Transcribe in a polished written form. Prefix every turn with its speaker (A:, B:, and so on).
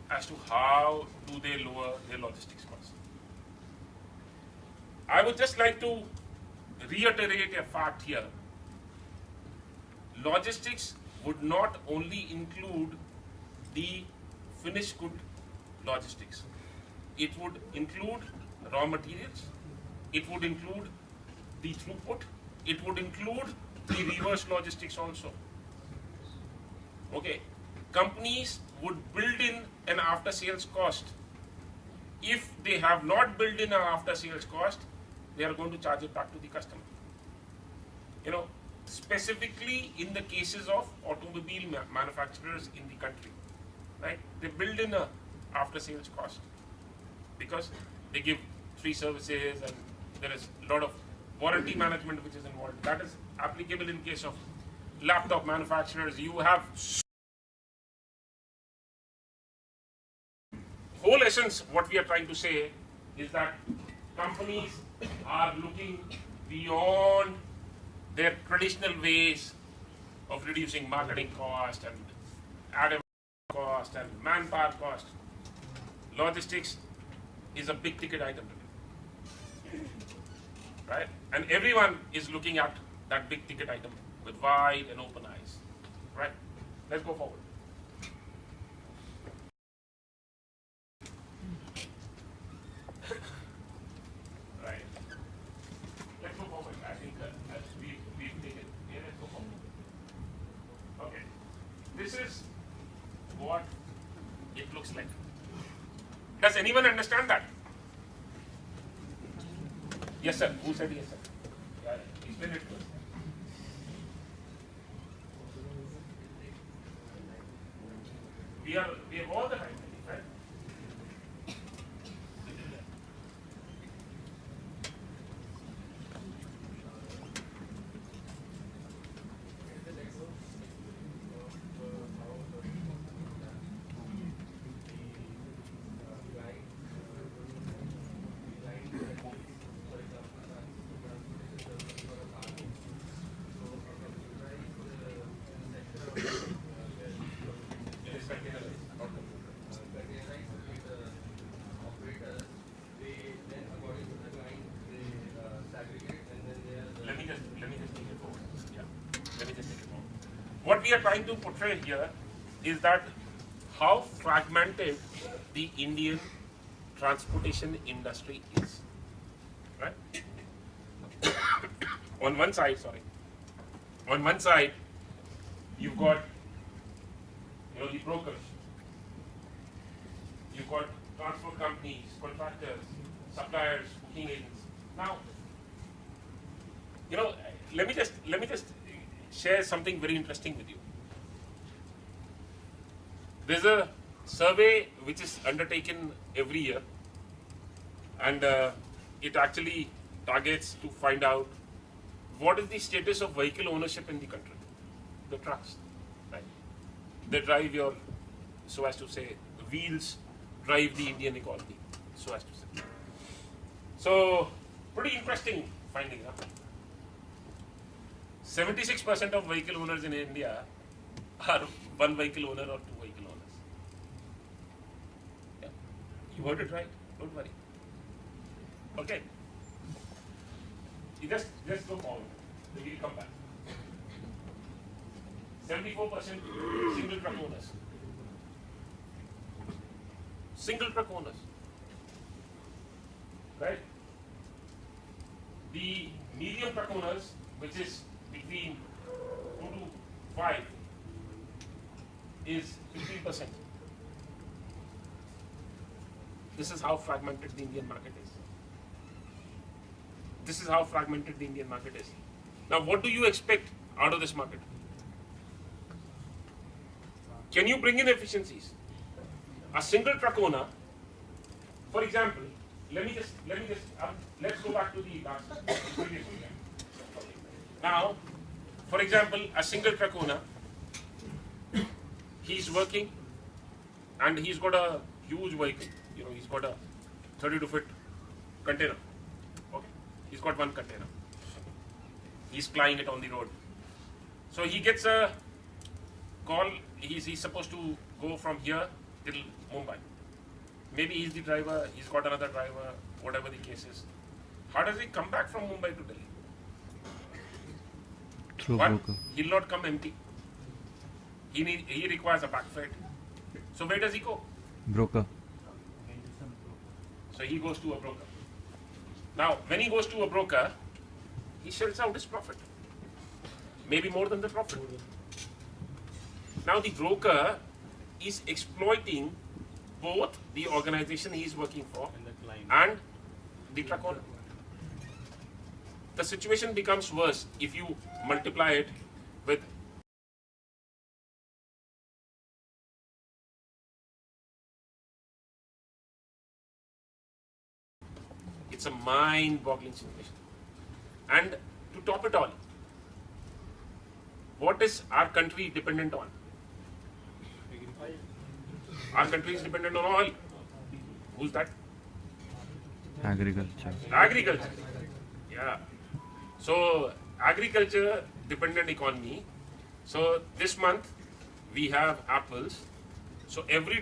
A: as to how do they lower their logistics costs. I would just like to reiterate a fact here. Logistics would not only include the finished good logistics. It would include raw materials, it would include the throughput, it would include the reverse logistics also. Okay, companies would build in an after sales cost. If they have not built in an after sales cost, they are going to charge it back to the customer. You know, specifically in the cases of automobile manufacturers in the country, right? They build in a after sales cost because they give free services and there is a lot of warranty management which is involved. That is applicable in case of laptop manufacturers. You have whole essence. What we are trying to say is that companies are looking beyond their traditional ways of reducing marketing cost and ad cost and manpower cost. Logistics is a big ticket item today, right? And everyone is looking at that big ticket item with wide and open eyes, right? Let's go forward. Right. Let's go forward. I think we've taken. Yeah, let's go forward. Okay. This is what it looks like. Does anyone understand that? Yes, sir. Who said yes, sir? Yeah, explain it to us. We have all the time, right? What we are trying to portray here is that how fragmented the Indian transportation industry is, right? On one side, you've got the brokers, you've got transport companies, contractors, suppliers, booking agents. Now, let me just share something very interesting with you. There's a survey which is undertaken every year, and it actually targets to find out what is the status of vehicle ownership in the country. The trucks, right? They drive your, so as to say, wheels drive the Indian economy, so as to say. So, pretty interesting finding, huh? 76% of vehicle owners in India are one vehicle owner or two vehicle owners. Yeah. You heard it right, don't worry. Okay. You just go forward, then we'll come back. 74% single truck owners. Single truck owners. Right? The medium truck owners, which is between 2 to 5, is 15%. This is how fragmented the Indian market is. This is how fragmented the Indian market is. Now, what do you expect out of this market? Can you bring in efficiencies? A single truck owner, for example, let's go back to the last. Now, for example, a single truck owner, he's working and he's got a huge vehicle. He's got a 32-foot container. Okay, he's got one container. He's plying it on the road. So he gets a call. He's supposed to go from here till Mumbai. Maybe he's the driver, he's got another driver, whatever the case is. How does he come back from Mumbai to Delhi?
B: Through
A: One,
B: broker.
A: he'll not come empty. He requires a back freight. So where does he go?
B: Broker.
A: So he goes to a broker. Now, when he goes to a broker, he shells out his profit. Maybe more than the profit. Now the broker is exploiting both the organization he is working for and the truck owner. The situation becomes worse if you multiply it with it's a mind-boggling situation. And to top it all, what is our country dependent on? Our country is dependent on oil. Who's that?
B: Agriculture.
A: Agriculture. Yeah. So agriculture dependent economy. So this month we have apples. So every